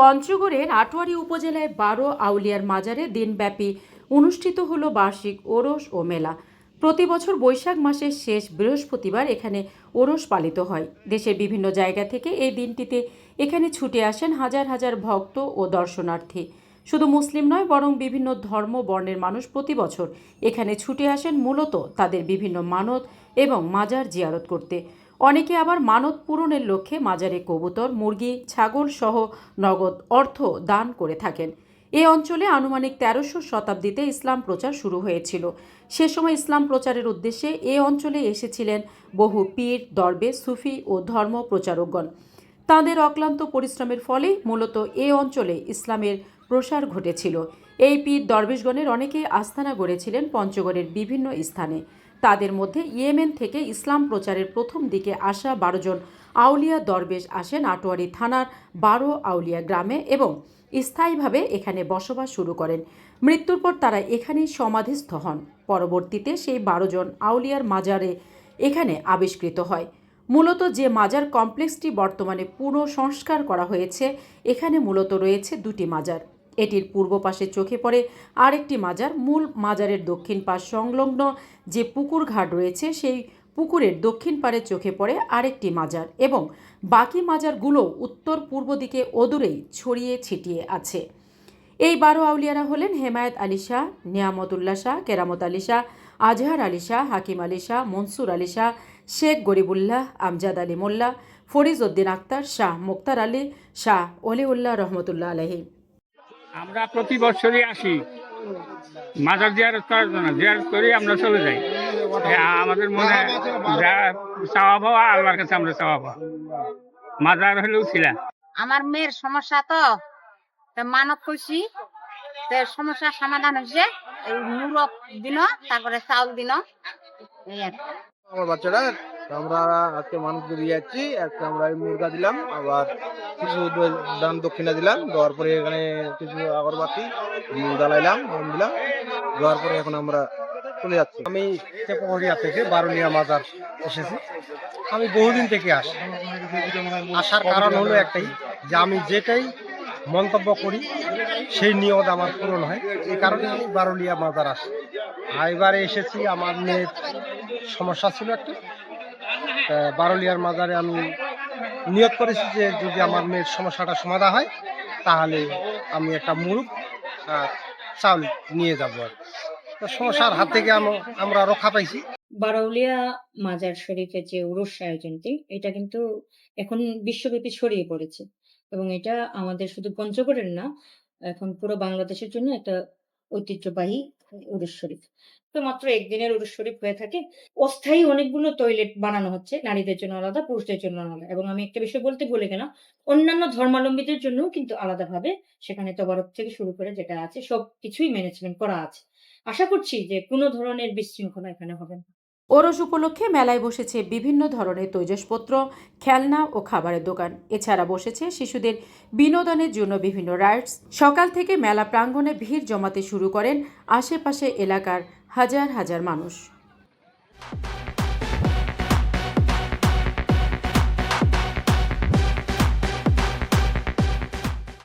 পঞ্চগড়ের আটোয়ারী উপজেলায় ১২ আউলিয়ার মাজারে দিনব্যাপী অনুষ্ঠিত হলো বার্ষিক ওরস ও মেলা। প্রতি বছর বৈশাখ মাসের শেষ বৃহস্পতিবার এখানে ওরস পালিত হয়। দেশের বিভিন্ন জায়গা থেকে এই দিনটিতে এখানে ছুটে আসেন হাজার হাজার ভক্ত ও দর্শনার্থী। শুধু মুসলিম নয়, বরং বিভিন্ন ধর্ম বর্ণের মানুষ প্রতি বছর এখানে ছুটে আসেন মূলত তাদের বিভিন্ন মানত এবং মাজার জিয়ারত করতে। অনেকে আবার মানত পূরণের লক্ষ্যে মাজারে কবুতর, মুরগি, ছাগল সহ নগদ অর্থ দান করে থাকেন। এ অঞ্চলে আনুমানিক ১৩০০ শতাব্দীতে ইসলাম প্রচার শুরু হয়েছিল। সে সময় ইসলাম প্রচারের উদ্দেশ্যে এ অঞ্চলে এসেছিলেন বহু পীর, দরবেশ, সুফি ও ধর্ম প্রচারকগণ। তাঁদের অক্লান্ত পরিশ্রমের ফলেই মূলত এ অঞ্চলে ইসলামের প্রসার ঘটেছিল। এই পীর দরবেশগণের অনেকেই আস্তানা গড়েছিলেন পঞ্চগড়ের বিভিন্ন স্থানে। তাদের মধ্যে ইয়েমেন থেকে ইসলাম প্রচারের প্রথম দিকে আসা ১২ জন আউলিয়া দরবেশ আসেন আটোয়ারী থানার ১২ আউলিয়া গ্রামে এবং স্থায়ীভাবে এখানে বসবাস শুরু করেন। মৃত্যুর পর তারা এখানেই সমাধিস্থ হন। পরবর্তীতে সেই ১২ জন আউলিয়ার মাজারে এখানে আবিষ্কৃত হয়। মূলত যে মাজার কমপ্লেক্সটি বর্তমানে পুনঃসংস্কার করা হয়েছে, এখানে মূলত রয়েছে দুটি মাজার। এটির পূর্ব পাশে চোখে পড়ে আরেকটি মাজার। মূল মাজারের দক্ষিণ পাশ সংলগ্ন যে পুকুর ঘাট রয়েছে, সেই পুকুরের দক্ষিণ পাড়ে চোখে পড়ে আরেকটি মাজার এবং বাকি মাজারগুলো উত্তর পূর্ব দিকে অদূরেই ছড়িয়ে ছিটিয়ে আছে। এই ১২ আউলিয়ারা হলেন হেমায়েত আলী শাহ, নিয়ামতুল্লাহ শাহ, কেরামত আলী শাহ, আজহার আলী শাহ, হাকিম আলী শাহ, মনসুর আলী শাহ, শেখ গরিবুল্লাহ, আমজাদ আলী মোল্লা, ফরিজ উদ্দিন আক্তার, শাহ মুক্তার আলী শাহ, অলিউল্লাহ রহমতুল্লাহ আলাইহি। আমরা প্রতি বছরই আসি মাজার জিয়ারত করার জন্য। জিয়ারত করে আমরা চলে যাই। আমাদের মনে যা চাওয়া পাওয়া আল্লাহর কাছে আমরা চাওয়া পাওয়া। মাজার হলেও ছিলাম। আমার মেয়ের সমস্যা তো মানত করছি, সমস্যার সমাধান হয়েছে। এই মুরগ দিন, তারপরে চাউল দিন। আমার বাচ্চারা আমরা আজকে মানুষ দিয়ে যাচ্ছি, আজকে আমরা মুরগা দিলাম, আবার কিছু দান দক্ষিণা দিলাম। দেওয়ার পরে এখানে কিছু আগরবাতি জ্বালাইলাম, দিলাম। দেওয়ার পরে এখন আমরা চলে যাচ্ছি। আমি টেপোহরিয়া থেকে বারুলিয়া মাজার এসেছি। আমি বহুদিন থেকে আসি। আসার কারণ হলো একটাই, যে আমি যেটাই মন্তব্য করি সেই নিয়ত আমার পূরণ হয়। এই কারণে আমি বারুলিয়া মাজার আসি। এবারে এসেছি, আমার মেয়ের সমস্যা ছিল একটা। বারুলিয়ার মাজারে আমি নিয়ত করেছি যে যদি আমার মেয়ের সমস্যাটা সমাধান হয় তাহলে আমি একটা মুরগ চাউল নিয়ে যাবো। আর তো সমস্যার হাত থেকে আমরা রক্ষা পাইছি। বারৌলিয়া মাজার শরীফের যে উরুস আয়োজনটি, এটা কিন্তু এখন বিশ্বব্যাপী ছড়িয়ে পড়েছে এবং এটা আমাদের শুধু পঞ্চগড়ের না, এখন পুরো বাংলাদেশের জন্য একটা ঐতিহ্যবাহী উরুস শরীফ। তো মাত্র একদিনের উরুস শরীফ হয়ে থাকে। অস্থায়ী অনেকগুলো টয়লেট বানানো হচ্ছে, নারীদের জন্য আলাদা, পুরুষদের জন্য আলাদা। এবং আমি একটা বিষয় বলতে ভুলে গেলাম, অন্যান্য ধর্মাবলম্বীদের জন্যও কিন্তু আলাদাভাবে সেখানে তবারক থেকে শুরু করে যেটা আছে সবকিছুই ম্যানেজমেন্ট করা আছে। আশা করছি যে কোনো ধরনের বিশৃঙ্খলা এখানে হবে না। ওরস উপলক্ষে মেলায় বসেছে বিভিন্ন ধরনের তৈজসপত্র, খেলনা ও খাবারের দোকান। এছাড়া বসেছে শিশুদের বিনোদনের জন্য বিভিন্ন রাইডস। সকাল থেকে মেলা প্রাঙ্গণে ভিড় জমাতে শুরু করেন আশেপাশে এলাকার হাজার হাজার মানুষ।